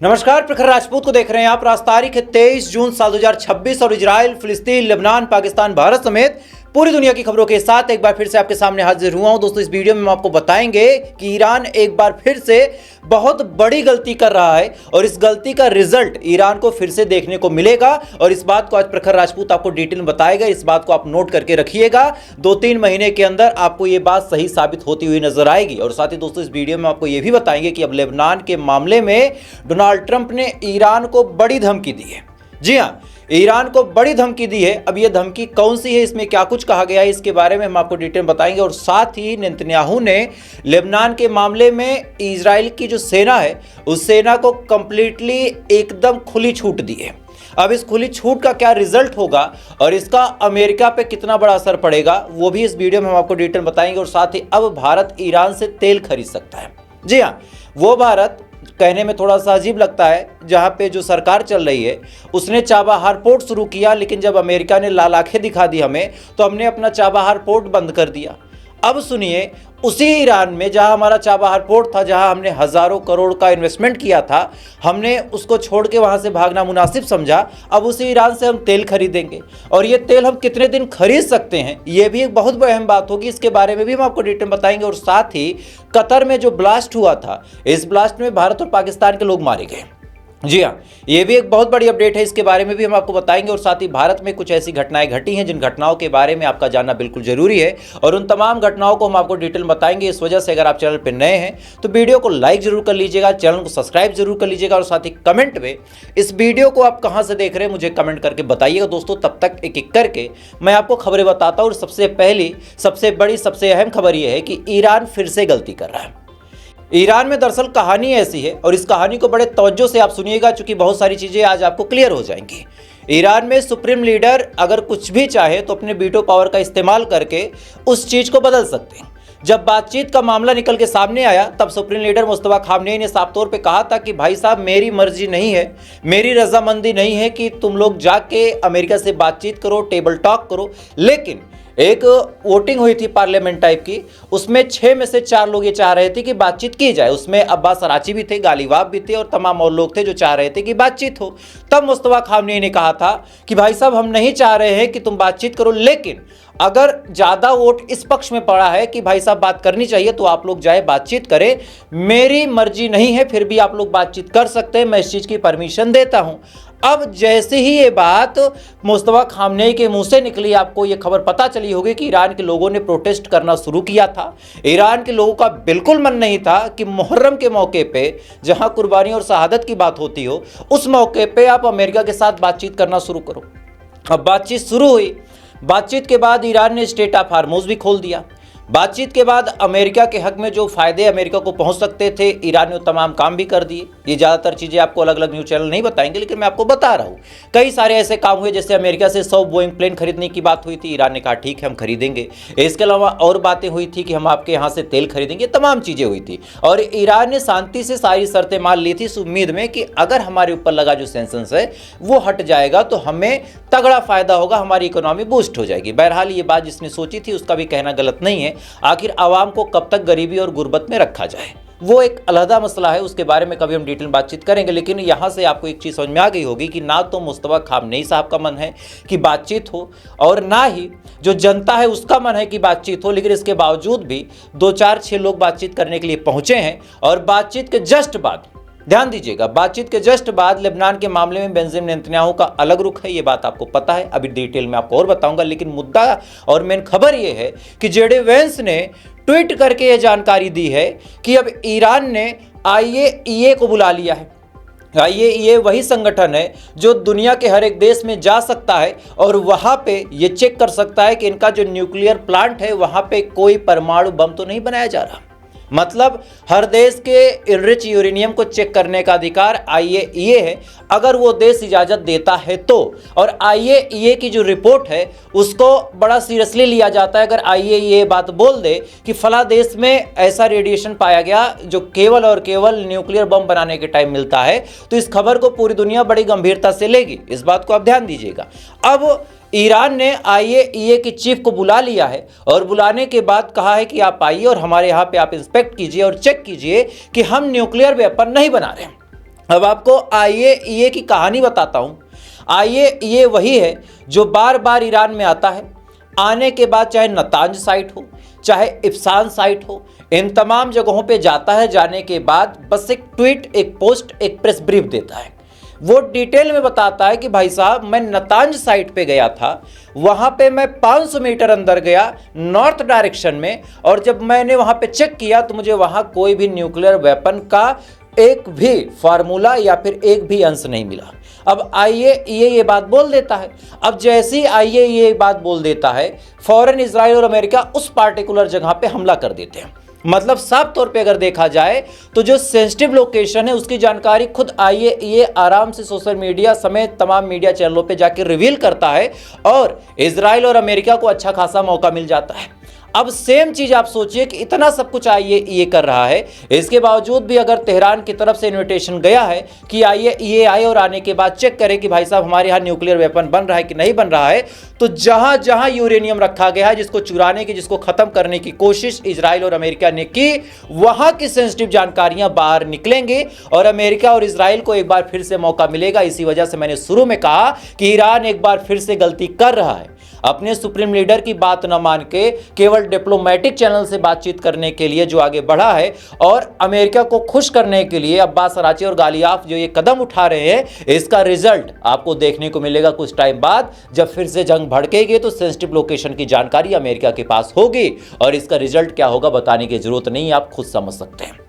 नमस्कार, प्रखर राजपूत को देख रहे हैं आप। आज तारीख है 23 जून साल 2026 और इजराइल, फिलिस्तीन, लेबनान, पाकिस्तान, भारत समेत पूरी दुनिया की खबरों के साथ एक बार फिर से आपके सामने हाजिर हुआ हूं। दोस्तों, इस वीडियो में हम आपको बताएंगे कि ईरान एक बार फिर से बहुत बड़ी गलती कर रहा है और इस गलती का रिजल्ट ईरान को फिर से देखने को मिलेगा। और इस बात को आज प्रखर राजपूत आपको डिटेल में बताएगा। इस बात को आप नोट करके रखिएगा। 2-3 महीने के अंदर आपको ये बात सही साबित होती हुई नजर आएगी। और साथ ही दोस्तों, इस वीडियो में आपको ये भी बताएंगे कि अब लेबनान के मामले में डोनाल्ड ट्रंप ने ईरान को बड़ी धमकी दी है। जी हाँ, ईरान को बड़ी धमकी दी है। अब यह धमकी कौन सी है, इसमें क्या कुछ कहा गया है, इसके बारे में हम आपको डिटेल बताएंगे। और साथ ही नेतन्याहू ने लेबनान के मामले में इजराइल की जो सेना है उस सेना को कंप्लीटली एकदम खुली छूट दी है। अब इस खुली छूट का क्या रिजल्ट होगा और इसका अमेरिका पे कितना बड़ा असर पड़ेगा, वो भी इस वीडियो में हम आपको डिटेल बताएंगे। और साथ ही अब भारत ईरान से तेल खरीद सकता है। जी हाँ, वो भारत कहने में थोड़ा सा अजीब लगता है जहां पे जो सरकार चल रही है उसने चाबहार पोर्ट शुरू किया, लेकिन जब अमेरिका ने लाल आंखें दिखा दी हमें तो हमने अपना चाबहार पोर्ट बंद कर दिया। अब सुनिए, उसी ईरान में जहां हमारा चाबहार पोर्ट था, जहां हमने हजारों करोड़ का इन्वेस्टमेंट किया था, हमने उसको छोड़ के वहां से भागना मुनासिब समझा। अब उसी ईरान से हम तेल खरीदेंगे और ये तेल हम कितने दिन खरीद सकते हैं, ये भी एक बहुत अहम बात होगी। इसके बारे में भी हम आपको डिटेल बताएंगे। और साथ ही कतर में जो ब्लास्ट हुआ था, इस ब्लास्ट में भारत और पाकिस्तान के लोग मारे गए। जी हाँ, ये भी एक बहुत बड़ी अपडेट है, इसके बारे में भी हम आपको बताएंगे। और साथ ही भारत में कुछ ऐसी घटनाएं घटी हैं जिन घटनाओं के बारे में आपका जानना बिल्कुल जरूरी है और उन तमाम घटनाओं को हम आपको डिटेल बताएंगे। इस वजह से अगर आप चैनल पर नए हैं तो वीडियो को लाइक जरूर कर लीजिएगा, चैनल को सब्सक्राइब जरूर कर लीजिएगा। और साथ ही कमेंट में इस वीडियो को आप कहाँ से देख रहे हैं मुझे कमेंट करके बताइएगा। दोस्तों, तब तक एक एक करके मैं आपको खबरें बताता हूँ। और सबसे पहली, सबसे बड़ी, सबसे अहम खबर यह है कि ईरान फिर से गलती कर रहा है। ईरान में दरअसल कहानी ऐसी है और इस कहानी को बड़े तवज्जो से आप सुनिएगा, क्योंकि बहुत सारी चीज़ें आज आपको क्लियर हो जाएंगी। ईरान में सुप्रीम लीडर अगर कुछ भी चाहे तो अपने वीटो पावर का इस्तेमाल करके उस चीज़ को बदल सकते हैं। जब बातचीत का मामला निकल के सामने आया तब सुप्रीम लीडर मुस्तफा खामनेई ने साफ तौर पे कहा था कि भाई साहब, मेरी मर्जी नहीं है, मेरी रजामंदी नहीं है कि तुम लोग जाके अमेरिका से बातचीत करो, टेबल टॉक करो। लेकिन एक वोटिंग हुई थी पार्लियामेंट टाइप की, उसमें 6 में से 4 लोग ये चाह रहे थे कि बातचीत की जाए। उसमें अब्बास अराची भी थे, गालिबाफ भी थे और तमाम और लोग थे जो चाह रहे थे कि बातचीत हो। तब मुस्तफा खामनेई ने कहा था कि भाई साहब, हम नहीं चाह रहे हैं कि तुम बातचीत करो, लेकिन अगर ज़्यादा वोट इस पक्ष में पड़ा है कि भाई साहब बात करनी चाहिए तो आप लोग जाए बातचीत करें। मेरी मर्जी नहीं है, फिर भी आप लोग बातचीत कर सकते हैं, मैं इस चीज़ की परमिशन देता हूं। अब जैसे ही ये बात मुस्तफा खामनेई के मुंह से निकली, आपको ये खबर पता चली होगी कि ईरान के लोगों ने प्रोटेस्ट करना शुरू किया था। ईरान के लोगों का बिल्कुल मन नहीं था कि मुहर्रम के मौके पे, जहां कुर्बानी और शहादत की बात होती हो, उस मौके पे आप अमेरिका के साथ बातचीत करना शुरू करो। अब बातचीत शुरू हुई। बातचीत के बाद ईरान ने स्टेट ऑफ हार्मोज भी खोल दिया। बातचीत के बाद अमेरिका के हक में जो फायदे अमेरिका को पहुंच सकते थे, ईरान ने तमाम काम भी कर दिए। ये ज़्यादातर चीज़ें आपको अलग अलग न्यूज़ चैनल नहीं बताएंगे, लेकिन मैं आपको बता रहा हूँ। कई सारे ऐसे काम हुए, जैसे अमेरिका से 100 बोइंग प्लेन खरीदने की बात हुई थी, ईरान ने कहा ठीक है हम खरीदेंगे। इसके अलावा और बातें हुई थी कि हम आपके यहाँ से तेल खरीदेंगे, तमाम चीज़ें हुई थी। और ईरान ने शांति से सारी शर्तें मान ली थी इस उम्मीद में कि अगर हमारे ऊपर लगा जो सेंक्शंस है वो हट जाएगा तो हमें तगड़ा फायदा होगा, हमारी इकोनॉमी बूस्ट हो जाएगी। बहरहाल ये बात जिसने सोची थी उसका भी कहना गलत नहीं है। आखिर आवाम को कब तक गरीबी और गुर्बत में रखा जाए, वो एक अलहदा मसला है, उसके बारे में कभी हम डिटेल बातचीत करेंगे। लेकिन यहाँ से आपको एक चीज़ समझ में आ गई होगी कि ना तो मुस्तफा खामनेई साहब का मन है कि बातचीत हो और ना ही जो जनता है उसका मन है कि बातचीत हो। लेकिन इसके बावजूद भी 2-4-6 लोग बातचीत करने के लिए पहुंचे हैं। और बातचीत के जस्ट बाद, ध्यान दीजिएगा, बातचीत के जस्ट बाद लेबनान के मामले में बेंजामिन नेतन्याहू का अलग रुख है, ये बात आपको पता है। अभी डिटेल में आपको और बताऊंगा। लेकिन मुद्दा और मेन खबर ये है कि जेडी वेंस ने ट्वीट करके ये जानकारी दी है कि अब ईरान ने IAEA को बुला लिया है। IAEA वही संगठन है जो दुनिया के हर एक देश में जा सकता है और वहाँ पे ये चेक कर सकता है कि इनका जो न्यूक्लियर प्लांट है वहाँ पे कोई परमाणु बम तो नहीं बनाया जा रहा। मतलब हर देश के इनरिच यूरेनियम को चेक करने का अधिकार IAEA है, अगर वो देश इजाज़त देता है तो। और IAEA की जो रिपोर्ट है उसको बड़ा सीरियसली लिया जाता है। अगर IAEA बात बोल दे कि फला देश में ऐसा रेडिएशन पाया गया जो केवल और केवल न्यूक्लियर बम बनाने के टाइम मिलता है, तो इस खबर को पूरी दुनिया बड़ी गंभीरता से लेगी। इस बात को आप ध्यान दीजिएगा। अब ईरान ने IAEA की चीफ को बुला लिया है और बुलाने के बाद कहा है कि आप आइए और हमारे यहाँ पे आप इंस्पेक्ट कीजिए और चेक कीजिए कि हम न्यूक्लियर वेपन नहीं बना रहे हैं। अब आपको IAEA की कहानी बताता हूं। IAEA वही है जो बार बार ईरान में आता है, आने के बाद चाहे नतांज साइट हो, चाहे इफ्सान साइट हो, इन तमाम जगहों पे जाता है। जाने के बाद बस एक ट्वीट, एक पोस्ट, एक प्रेस ब्रीफ देता है। वो डिटेल में बताता है कि भाई साहब, मैं नतांज साइट पे गया था, वहां पे मैं 500 मीटर अंदर गया नॉर्थ डायरेक्शन में, और जब मैंने वहां पे चेक किया तो मुझे वहां कोई भी न्यूक्लियर वेपन का एक भी फार्मूला या फिर एक भी अंश नहीं मिला। अब IAEA ये बात बोल देता है। अब जैसी IAEA ये बात बोल देता है, फौरन इजराइल और अमेरिका उस पार्टिकुलर जगह पे हमला कर देते हैं। मतलब साफ तौर पे अगर देखा जाए तो जो सेंसिटिव लोकेशन है उसकी जानकारी खुद IAEA आराम से सोशल मीडिया समेत तमाम मीडिया चैनलों पे जाके रिवील करता है, और इजराइल और अमेरिका को अच्छा खासा मौका मिल जाता है। अब सेम चीज आप सोचिए कि इतना सब कुछ IAEA कर रहा है, इसके बावजूद भी अगर तेहरान की तरफ से इन्विटेशन गया है कि IAEA आए और आने के बाद चेक करे कि भाई साहब हमारे यहाँ न्यूक्लियर वेपन बन रहा है कि नहीं बन रहा है, तो जहां जहां यूरेनियम रखा गया है, जिसको चुराने की, जिसको खत्म करने की कोशिश इजराइल और अमेरिका ने की, वहां की सेंसिटिव जानकारियां बाहर निकलेंगी और अमेरिका और इजराइल को एक बार फिर से मौका मिलेगा। इसी वजह से मैंने शुरू में कहा कि ईरान एक बार फिर से गलती कर रहा है। अपने सुप्रीम लीडर की बात न मान के केवल डिप्लोमेटिक चैनल से बातचीत करने के लिए जो आगे बढ़ा है, और अमेरिका को खुश करने के लिए अब्बास अराची और गालियाफ जो ये कदम उठा रहे हैं, इसका रिजल्ट आपको देखने को मिलेगा कुछ टाइम बाद। जब फिर से जंग भड़केगी तो सेंसिटिव लोकेशन की जानकारी अमेरिका के पास होगी, और इसका रिजल्ट क्या होगा बताने की जरूरत नहीं, आप खुद समझ सकते हैं।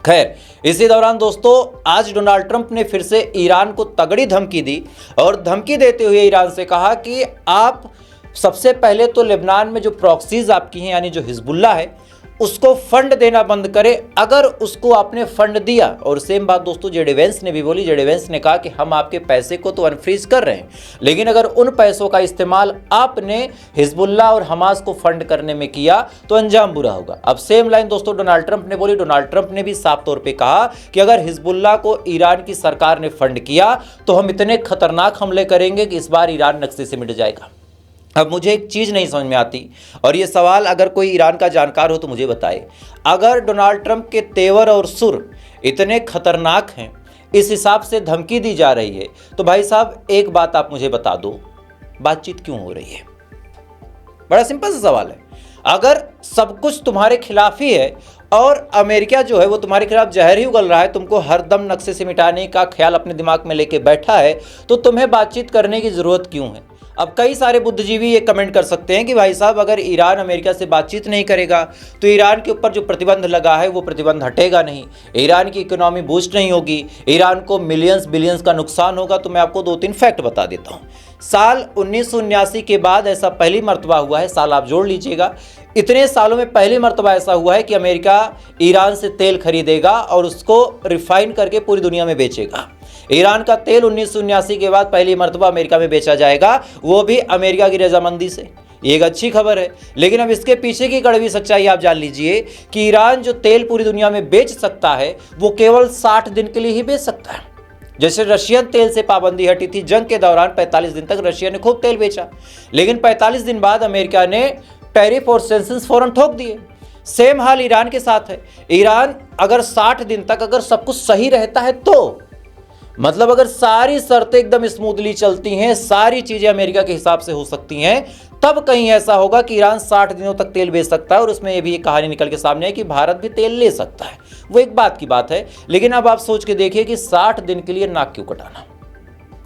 खैर, इसी दौरान दोस्तों आज डोनाल्ड ट्रंप ने फिर से ईरान को तगड़ी धमकी दी, और धमकी देते हुए ईरान से कहा कि आप सबसे पहले तो लेबनान में जो प्रॉक्सीज आपकी हैं, यानी जो हिजबुल्लाह है, उसको फंड देना बंद करे। अगर उसको आपने फंड दिया, और सेम बात दोस्तों जेडी वेंस ने भी बोली, जेडी वेंस ने कहा कि हम आपके पैसे को तो अनफ्रीज कर रहे हैं, लेकिन अगर उन पैसों का इस्तेमाल आपने हिजबुल्लाह और हमास को फंड करने में किया तो अंजाम बुरा होगा। अब सेम लाइन दोस्तों डोनाल्ड ट्रंप ने बोली। डोनाल्ड ट्रंप ने भी साफ तौर पर कहा कि अगर हिजबुल्लाह को ईरान की सरकार ने फंड किया तो हम इतने खतरनाक हमले करेंगे कि इस बार ईरान नक्शे से मिट जाएगा। अब मुझे एक चीज़ नहीं समझ में आती, और ये सवाल अगर कोई ईरान का जानकार हो तो मुझे बताए, अगर डोनाल्ड ट्रंप के तेवर और सुर इतने खतरनाक हैं, इस हिसाब से धमकी दी जा रही है, तो भाई साहब एक बात आप मुझे बता दो, बातचीत क्यों हो रही है? बड़ा सिंपल सा सवाल है। अगर सब कुछ तुम्हारे खिलाफ ही है और अमेरिका जो है वो तुम्हारे खिलाफ जहर ही उगल रहा है, तुमको हर दम नक्शे से मिटाने का ख्याल अपने दिमाग में लेके बैठा है, तो तुम्हें बातचीत करने की ज़रूरत क्यों है? अब कई सारे बुद्धिजीवी ये कमेंट कर सकते हैं कि भाई साहब अगर ईरान अमेरिका से बातचीत नहीं करेगा तो ईरान के ऊपर जो प्रतिबंध लगा है वो प्रतिबंध हटेगा नहीं, ईरान की इकोनॉमी बूस्ट नहीं होगी, ईरान को मिलियंस बिलियंस का नुकसान होगा। तो मैं आपको 2-3 फैक्ट बता देता हूँ। साल 1979 के बाद ऐसा पहली मर्तबा हुआ है, साल आप जोड़ लीजिएगा, इतने सालों में पहली मर्तबा ऐसा हुआ है कि अमेरिका ईरान से तेल खरीदेगा और उसको रिफाइन करके पूरी दुनिया में बेचेगा। ईरान का तेल 1979 के बाद पहली मर्तबा अमेरिका में बेचा जाएगा, वो भी अमेरिका की रजामंदी से। ये एक अच्छी खबर है। लेकिन अब इसके पीछे की कड़वी सच्चाई आप जान लीजिए कि ईरान जो तेल पूरी दुनिया में बेच सकता है वो केवल 60 दिन के लिए ही बेच सकता है। जैसे रशियन तेल से पाबंदी हटी थी, जंग के दौरान 45 दिन तक रशिया ने खूब तेल बेचा, लेकिन 45 दिन बाद अमेरिका ने टैरिफ और सैंक्शंस फौरन ठोक दिए। सेम हाल ईरान के साथ है। ईरान अगर 60 दिन तक अगर सब कुछ सही रहता है, तो मतलब अगर सारी शर्तें एकदम स्मूथली चलती हैं, सारी चीजें अमेरिका के हिसाब से हो सकती हैं, तब कहीं ऐसा होगा कि ईरान 60 दिनों तक तेल बेच सकता है। और उसमें ये भी एक कहानी निकल के सामने है कि भारत भी तेल ले सकता है। वो एक बात की बात है, लेकिन अब आप सोच के देखिए कि 60 दिन के लिए नाक क्यों कटाना।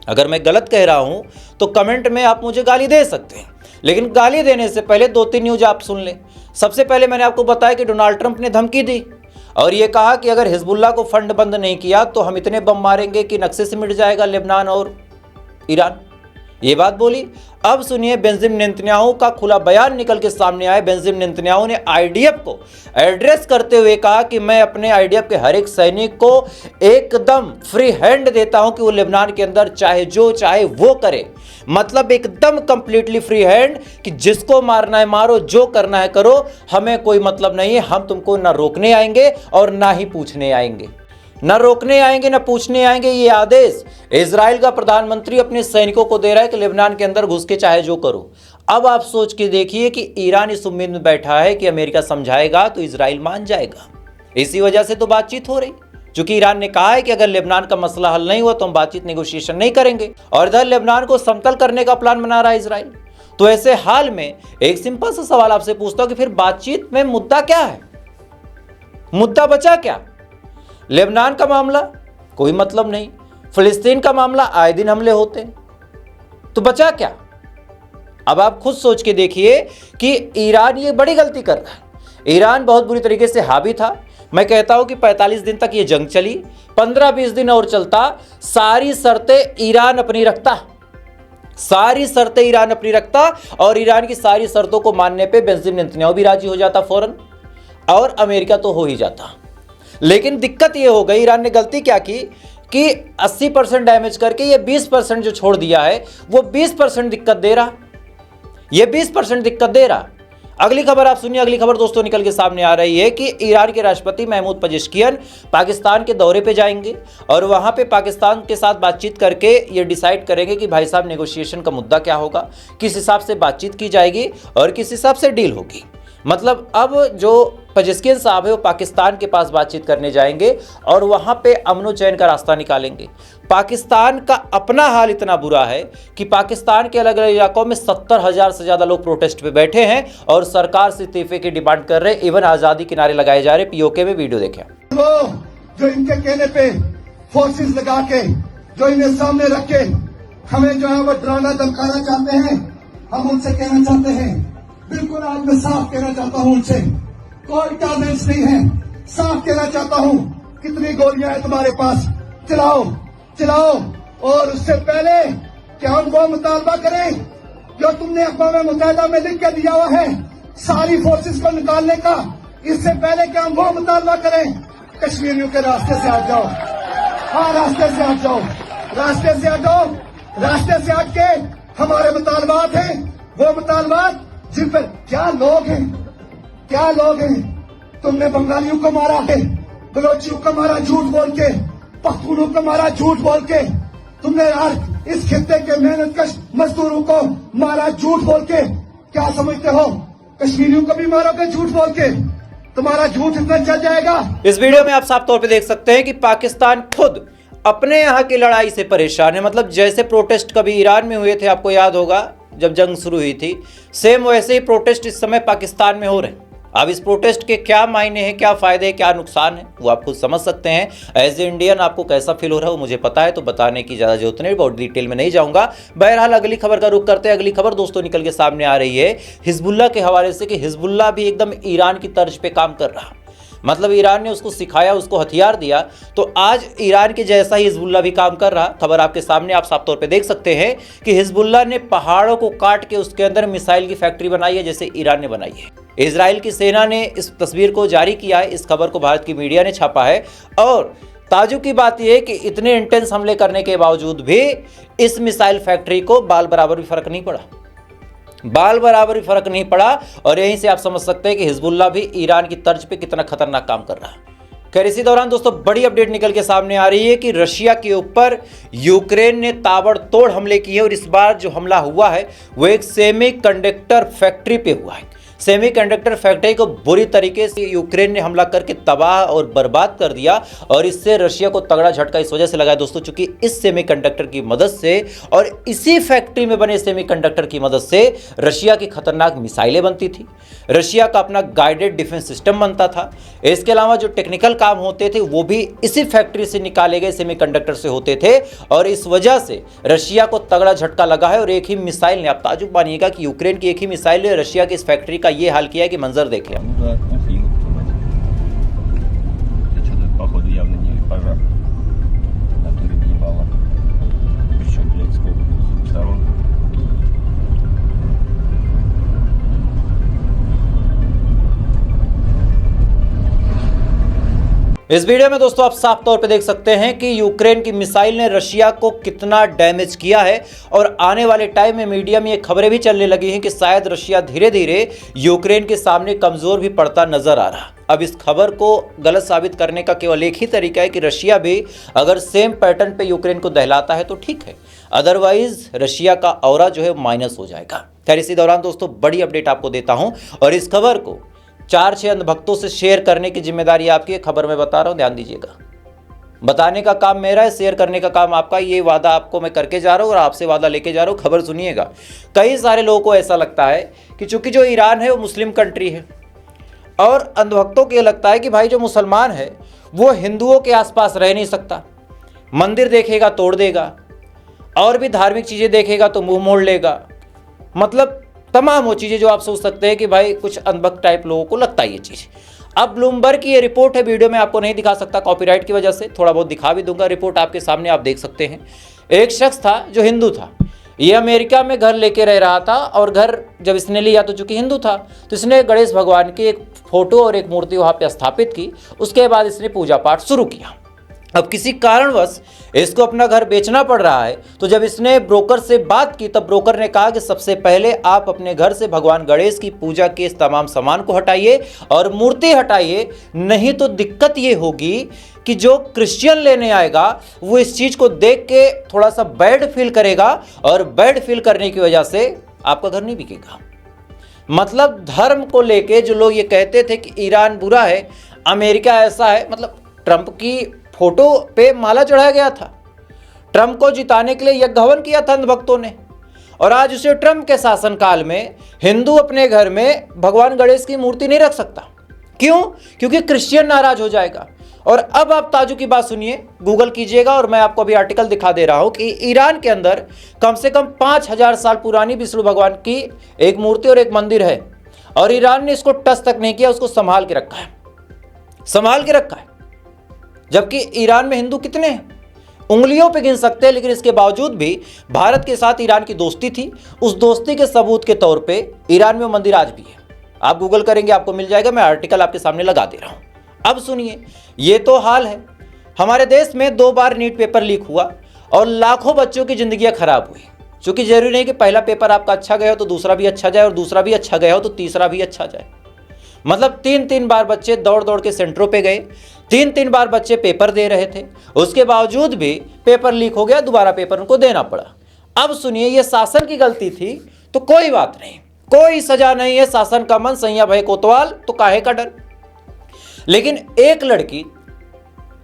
अगर मैं गलत कह रहा हूं तो कमेंट में आप मुझे गाली दे सकते हैं, लेकिन गाली देने से पहले 2-3 न्यूज आप सुन लें। सबसे पहले मैंने आपको बताया कि डोनाल्ड ट्रंप ने धमकी दी और ये कहा कि अगर हिजबुल्लाह को फंड बंद नहीं किया तो हम इतने बम मारेंगे कि नक्शे से मिट जाएगा लेबनान और ईरान। ये बात बोली। अब सुनिए बेंजामिन नेतन्याहू का खुला बयान निकल के सामने आया। बेंजामिन नेतन्याहू ने आईडीएफ को एड्रेस करते हुए कहा कि मैं अपने आईडीएफ के हर एक सैनिक को एकदम फ्री हैंड देता हूं कि वो लेबनान के अंदर चाहे जो चाहे वो करे। मतलब एकदम कंप्लीटली फ्री हैंड कि जिसको मारना है मारो, जो करना है करो, हमें कोई मतलब नहीं है। हम तुमको ना रोकने आएंगे और ना ही पूछने आएंगे, न रोकने आएंगे न पूछने आएंगे। ये आदेश इजराइल का प्रधानमंत्री अपने सैनिकों को दे रहा है कि लेबनान के अंदर घुस के चाहे जो करो। अब आप सोच के देखिए कि ईरान इस उम्मीद में बैठा है कि अमेरिका समझाएगा तो इजराइल मान जाएगा। इसी वजह से तो बातचीत हो रही। चूंकि ईरान ने कहा है कि अगर लेबनान का मसला हल नहीं हुआ तो हम बातचीत नेगोशिएशन नहीं करेंगे, और इधर लेबनान को समतल करने का प्लान बना रहा है इजराइल। तो ऐसे हाल में एक सिंपल सा सवाल आपसे पूछता हूं कि फिर बातचीत में मुद्दा क्या है? मुद्दा बचा क्या? लेबनान का मामला कोई मतलब नहीं, फिलिस्तीन का मामला आए दिन हमले होते हैं, तो बचा क्या? अब आप खुद सोच के देखिए कि ईरान ये बड़ी गलती कर रहा है। ईरान बहुत बुरी तरीके से हावी था। मैं कहता हूं कि 45 दिन तक ये जंग चली, 15-20 दिन और चलता, सारी शर्तें ईरान अपनी रखता, सारी शर्तें ईरान अपनी रखता, और ईरान की सारी शर्तों को मानने पे बेंजामिन नेतन्याहू भी राजी हो जाता फौरन, और अमेरिका तो हो ही जाता। लेकिन दिक्कत ये हो गई, ईरान ने गलती क्या की कि 80% डैमेज करके ये 20% जो छोड़ दिया है वो 20% दिक्कत दे रहा, ये 20% दिक्कत दे रहा। अगली खबर आप सुनिए। अगली खबर दोस्तों निकल के सामने आ रही है कि ईरान के राष्ट्रपति महमूद पेजेश्कियन पाकिस्तान के दौरे पे जाएंगे और वहां पे पाकिस्तान के साथ बातचीत करके ये डिसाइड करेंगे कि भाई साहब नेगोशिएशन का मुद्दा क्या होगा, किस हिसाब से बातचीत की जाएगी और किस हिसाब से डील होगी। मतलब अब जो पेजेश्कियन साहब है वो पाकिस्तान के पास बातचीत करने जाएंगे और वहां पे अमन चैन का रास्ता निकालेंगे। पाकिस्तान का अपना हाल इतना बुरा है कि पाकिस्तान के अलग अलग इलाकों में 70,000 से ज्यादा लोग प्रोटेस्ट पे बैठे हैं और सरकार से इस्तीफे की डिमांड कर रहे हैं। इवन आजादी के नारे लगाए जा रहे। पीओके में वीडियो देखें। वो जो इनके कहने पे फोर्सेस लगा के जो इन्हें सामने रख के हमें जो है वो डराना धमकाना चाहते हैं, हम उनसे कहना चाहते हैं, बिल्कुल आज मैं साफ कहना चाहता हूं उनसे, कोई टॉलरेंस नहीं है। साफ कहना चाहता हूं, कितनी गोलियां हैं तुम्हारे पास, चलाओ चलाओ। और उससे पहले कि हम वो मुतालबा करें जो तुमने अक़वाम मुत्तहिदा में लिख के दिया हुआ है सारी फोर्सेस को निकालने का, इससे पहले कि हम वो मुतालबा करें कश्मीरियों के रास्ते से हट जाओ। हाँ, रास्ते से हट जाओ, रास्ते से हट जाओ। रास्ते से हट के हमारे मुतालबात हैं, वो मुतालबात जिन पर क्या लोग हैं, क्या लोग हैं। तुमने बंगालियों को मारा है, बलोचियों को मारा झूठ बोल के, पख्तूनों को मारा झूठ बोल के, तुमने इस खित्ते के मेहनतकश मजदूरों को मारा झूठ बोल के। क्या समझते हो कश्मीरियों को भी मारोगे झूठ बोल के? तुम्हारा झूठ इतना चल जाएगा। इस वीडियो में आप साफ तौर पे देख सकते हैं कि पाकिस्तान खुद अपने यहाँ की लड़ाई से परेशान है। मतलब जैसे प्रोटेस्ट कभी ईरान में हुए थे, आपको याद होगा जब जंग शुरू हुई थी, सेम वैसे ही प्रोटेस्ट इस समय पाकिस्तान में हो रहे हैं। अब इस प्रोटेस्ट के क्या मायने हैं, क्या फायदे हैं, क्या नुकसान है, वो आप खुद समझ सकते हैं। एज ए इंडियन आपको कैसा फील हो रहा है वो मुझे पता है, तो बताने की ज़्यादा जरूरत नहीं, बहुत डिटेल में नहीं जाऊंगा। बहरहाल अगली खबर का रुख करते हैं। अगली खबर दोस्तों निकल के सामने आ रही है हिजबुल्लाह के हवाले से कि हिजबुल्लाह भी एकदम ईरान की तर्ज पे काम कर रहा। मतलब ईरान ने उसको सिखाया, उसको हथियार दिया, तो आज ईरान के जैसा ही हिजबुल्लाह भी काम कर रहा। खबर आपके सामने, आप साफ तौर पे देख सकते हैं कि हिजबुल्लाह ने पहाड़ों को काट के उसके अंदर मिसाइल की फैक्ट्री बनाई है, जैसे ईरान ने बनाई है। इजराइल की सेना ने इस तस्वीर को जारी किया है, इस खबर को भारत की मीडिया ने छापा है। और ताजुब की बात यह है कि इतने इंटेंस हमले करने के बावजूद भी इस मिसाइल फैक्ट्री को बाल बराबर भी फर्क नहीं पड़ा, बाल बराबर भी फर्क नहीं पड़ा। और यहीं से आप समझ सकते हैं कि हिजबुल्लाह भी ईरान की तर्ज पे कितना खतरनाक काम कर रहा है। खैर, इसी दौरान दोस्तों बड़ी अपडेट निकल के सामने आ रही है कि रशिया के ऊपर यूक्रेन ने ताबड़तोड़ हमले किए और इस बार जो हमला हुआ है वो एक सेमीकंडक्टर फैक्ट्री पे हुआ है। सेमीकंडक्टर फैक्ट्री को बुरी तरीके से यूक्रेन ने हमला करके तबाह और बर्बाद कर दिया और इससे रशिया को तगड़ा झटका इस वजह से लगा दोस्तों, चूंकि इस सेमीकंडक्टर की मदद से और इसी फैक्ट्री में बने सेमीकंडक्टर की मदद से रशिया की खतरनाक मिसाइलें बनती थी, रशिया का अपना गाइडेड डिफेंस सिस्टम बनता था। इसके अलावा जो टेक्निकल काम होते थे वो भी इसी फैक्ट्री से निकाले गए सेमीकंडक्टर से होते थे और इस वजह से रशिया को तगड़ा झटका लगा है। और एक ही मिसाइल ने, आप ताजुब मानिएगा कि यूक्रेन की एक ही मिसाइल ने रशिया की इस फैक्ट्री का ये हाल किया है कि मंजर देखिए। Походу явно не пожар, который въебало. Причем, блядь, сколько с двух сторон. इस वीडियो में दोस्तों आप साफ तौर पे देख सकते हैं कि यूक्रेन की मिसाइल ने रशिया को कितना डैमेज किया है। और आने वाले टाइम में मीडिया में ये खबरें भी चलने लगी हैं कि शायद रशिया धीरे धीरे यूक्रेन के सामने कमजोर भी पड़ता नजर आ रहा। अब इस खबर को गलत साबित करने का केवल एक ही तरीका है कि रशिया भी अगर सेम पैटर्न पे यूक्रेन को दहलाता है तो ठीक है, अदरवाइज रशिया का ऑरा जो है माइनस हो जाएगा। खैर, इसी दौरान दोस्तों बड़ी अपडेट आपको देता हूं और इस खबर को 4-6 अंधभक्तों से शेयर करने की जिम्मेदारी आपकी है। खबर में बता रहा हूं, ध्यान दीजिएगा। बताने का काम मेरा है, शेयर करने का काम आपका। ये वादा आपको मैं करके जा रहा हूँ और आपसे वादा लेके जा रहा हूँ। खबर सुनिएगा। कई सारे लोगों को ऐसा लगता है कि चूंकि जो ईरान है वो मुस्लिम कंट्री है, और अंधभक्तों को ये लगता है कि भाई जो मुसलमान है वो हिंदुओं के आसपास रह नहीं सकता, मंदिर देखेगा तोड़ देगा, और भी धार्मिक चीज़ें देखेगा तो मुंह मोड़ लेगा। मतलब तमाम वो चीज़ें जो आप सोच सकते हैं कि भाई कुछ अंधभक्त टाइप लोगों को लगता है ये चीज़। अब ब्लूमबर्ग की ये रिपोर्ट है, वीडियो में आपको नहीं दिखा सकता कॉपीराइट की वजह से, थोड़ा बहुत दिखा भी दूंगा। रिपोर्ट आपके सामने आप देख सकते हैं। एक शख्स था जो हिंदू था, ये अमेरिका में घर लेके रह रहा था, और घर जब इसने लिया तो चूंकि हिंदू था तो इसने गणेश भगवान की एक फोटो और एक मूर्ति वहाँ पे स्थापित की। उसके बाद इसने पूजा पाठ शुरू किया। अब किसी कारणवश इसको अपना घर बेचना पड़ रहा है, तो जब इसने ब्रोकर से बात की तब ब्रोकर ने कहा कि सबसे पहले आप अपने घर से भगवान गणेश की पूजा के इस तमाम सामान को हटाइए और मूर्ति हटाइए, नहीं तो दिक्कत ये होगी कि जो क्रिश्चियन लेने आएगा वो इस चीज़ को देख के थोड़ा सा बैड फील करेगा, और बैड फील करने की वजह से आपका घर नहीं बिकेगा। मतलब धर्म को लेके जो लोग ये कहते थे कि ईरान बुरा है, अमेरिका ऐसा है, मतलब ट्रंप की फोटो पे माला चढ़ाया गया था, ट्रंप को जिताने के लिए यज्ञ हवन किया था अंधभक्तों ने, और आज उसे ट्रंप के शासनकाल में हिंदू अपने घर में भगवान गणेश की मूर्ति नहीं रख सकता। क्यों? क्योंकि क्रिश्चियन नाराज हो जाएगा। और अब आप ताजु की बात सुनिए, गूगल कीजिएगा, और मैं आपको अभी आर्टिकल दिखा दे रहा हूं कि ईरान के अंदर कम से कम 5000 साल पुरानी विष्णु भगवान की एक मूर्ति और एक मंदिर है, और ईरान ने इसको टच तक नहीं किया, उसको संभाल के रखा है, संभाल के रखा है। जबकि ईरान में हिंदू कितने हैं, उंगलियों पे गिन सकते हैं। लेकिन इसके बावजूद भी भारत के साथ ईरान की दोस्ती थी, उस दोस्ती के सबूत के तौर पे ईरान में मंदिर आज भी है। आप गूगल करेंगे आपको मिल जाएगा, मैं आर्टिकल आपके सामने लगा दे रहा हूं। अब सुनिए, ये तो हाल है। हमारे देश में 2 बार नीट पेपर लीक हुआ और लाखों बच्चों की जिंदगियां खराब हुई। क्योंकि जरूरी नहीं कि पहला पेपर आपका अच्छा गया हो तो दूसरा भी अच्छा जाए, और दूसरा भी अच्छा गया हो तो तीसरा भी अच्छा जाए। मतलब 3-3 बार बच्चे दौड़ दौड़ के सेंटरों पे गए, 3-3 बार बच्चे पेपर दे रहे थे, उसके बावजूद भी पेपर लीक हो गया, दोबारा पेपर उनको देना पड़ा। अब सुनिए, ये शासन की गलती थी तो कोई बात नहीं, कोई सजा नहीं है, शासन का मन सैया भय कोतवाल तो काहे का डर। लेकिन एक लड़की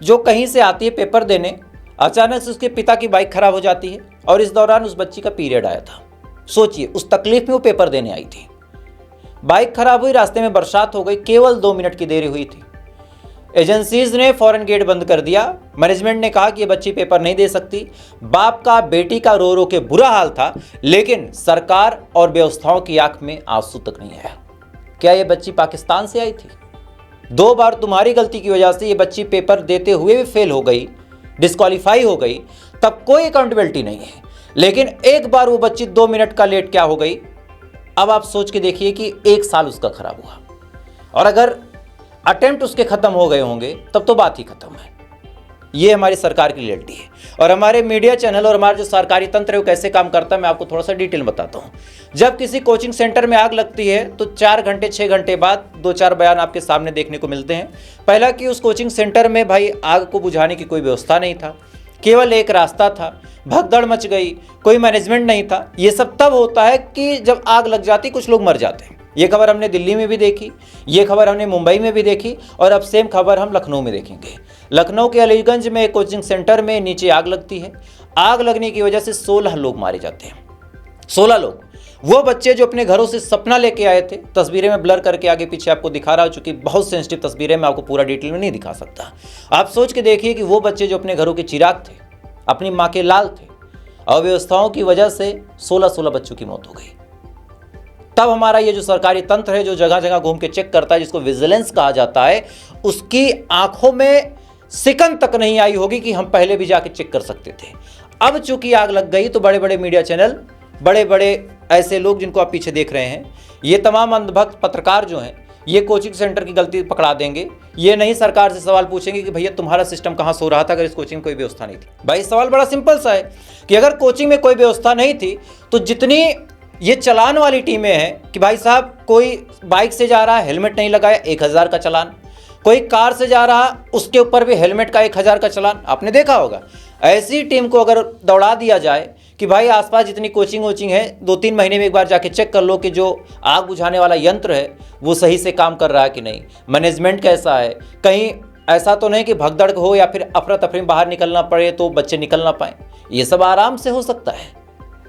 जो कहीं से आती है पेपर देने, अचानक से उसके पिता की बाइक खराब हो जाती है, और इस दौरान उस बच्ची का पीरियड आया था। सोचिए, उस तकलीफ में वो पेपर देने आई थी, बाइक खराब हुई, रास्ते में बरसात हो गई, केवल 2 मिनट की देरी हुई थी। एजेंसीज ने फौरन गेट बंद कर दिया। मैनेजमेंट ने कहा कि ये बच्ची पेपर नहीं दे सकती। बाप का बेटी का रो रो के बुरा हाल था, लेकिन सरकार और व्यवस्थाओं की आंख में आंसू तक नहीं आया। क्या ये बच्ची पाकिस्तान से आई थी? 2 बार तुम्हारी गलती की वजह से ये बच्ची पेपर देते हुए भी फेल हो गई, डिस्क्वालीफाई हो गई, तब कोई अकाउंटेबिलिटी नहीं है। लेकिन एक बार वो बच्ची 2 मिनट का लेट क्या हो गई, अब आप सोच के देखिए कि 1 साल उसका खराब हुआ। और अगर अटेम्प्ट उसके खत्म हो गए होंगे तब तो बात ही खत्म है। ये हमारी सरकार की रियलिटी है। और हमारे मीडिया चैनल और हमारा जो सरकारी तंत्र है वो कैसे काम करता है, मैं आपको थोड़ा सा डिटेल बताता हूँ। जब किसी कोचिंग सेंटर में आग लगती है तो 4 घंटे 6 घंटे बाद 2-4 बयान आपके सामने देखने को मिलते हैं। पहला कि उस कोचिंग सेंटर में भाई आग को बुझाने की कोई व्यवस्था नहीं था, केवल एक रास्ता था, भगदड़ मच गई, कोई मैनेजमेंट नहीं था। ये सब तब होता है कि जब आग लग जाती, कुछ लोग मर जाते हैं। ये खबर हमने दिल्ली में भी देखी, ये खबर हमने मुंबई में भी देखी, और अब सेम खबर हम लखनऊ में देखेंगे। लखनऊ के अलीगंज में एक कोचिंग सेंटर में नीचे आग लगती है। आग लगने की वजह से 16 लोग मारे जाते हैं। 16 लोग, वो बच्चे जो अपने घरों से सपना लेके आए थे। तस्वीरें में ब्लर करके आगे पीछे आपको दिखा रहा हूं, चूंकि बहुत सेंसिटिव तस्वीरें, मैं आपको पूरा डिटेल में नहीं दिखा सकता। आप सोच के देखिए कि वो बच्चे जो अपने घरों के चिराग थे, अपनी माँ के लाल थे, अव्यवस्थाओं की वजह से 16 बच्चों की मौत हो गई। तब हमारा ये जो सरकारी तंत्र है, जो जगह जगह घूम के चेक करता है, जिसको विजिलेंस कहा जाता है, उसकी आंखों में सिकन तक नहीं आई होगी कि हम पहले भी जाके चेक कर सकते थे। अब चूंकि आग लग गई तो बड़े बड़े मीडिया चैनल, बड़े बड़े ऐसे लोग जिनको आप पीछे देख रहे हैं, ये तमाम अंधभक्त पत्रकार जो हैं, ये कोचिंग सेंटर की गलती पकड़ा देंगे। ये नहीं सरकार से सवाल पूछेंगे कि भैया तुम्हारा सिस्टम कहाँ सो रहा था अगर इस कोचिंग में कोई व्यवस्था नहीं थी। भाई सवाल बड़ा सिंपल सा है कि अगर कोचिंग में कोई व्यवस्था नहीं थी तो जितनी ये चलान वाली टीमें हैं कि भाई साहब कोई बाइक से जा रहा है, हेलमेट नहीं लगाया, 1000 का चालान, कोई कार से जा रहा उसके ऊपर भी हेलमेट का 1000 का चालान, आपने देखा होगा। ऐसी टीम को अगर दौड़ा दिया जाए कि भाई आसपास जितनी कोचिंग है 2-3 महीने में एक बार जाके चेक कर लो कि जो आग बुझाने वाला यंत्र है वो सही से काम कर रहा है कि नहीं, मैनेजमेंट कैसा है, कहीं ऐसा तो नहीं कि भगदड़ हो या फिर अफरा तफरी में बाहर निकलना पड़े तो बच्चे निकल ना पाए। ये सब आराम से हो सकता है,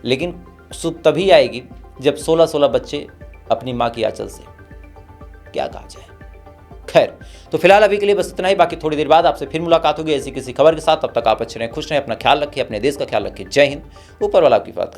लेकिन सुख तभी आएगी जब 16-16 बच्चे अपनी माँ की आंचल से, क्या कहा जाए। खैर, तो फिलहाल अभी के लिए बस इतना ही। बाकी थोड़ी देर बाद आपसे फिर मुलाकात होगी ऐसी किसी खबर के साथ। तब तक आप अच्छे रहें, खुश रहें, अपना ख्याल रखिए, अपने देश का ख्याल रखिए। जय हिंद। ऊपर वाला आपकी बात करें।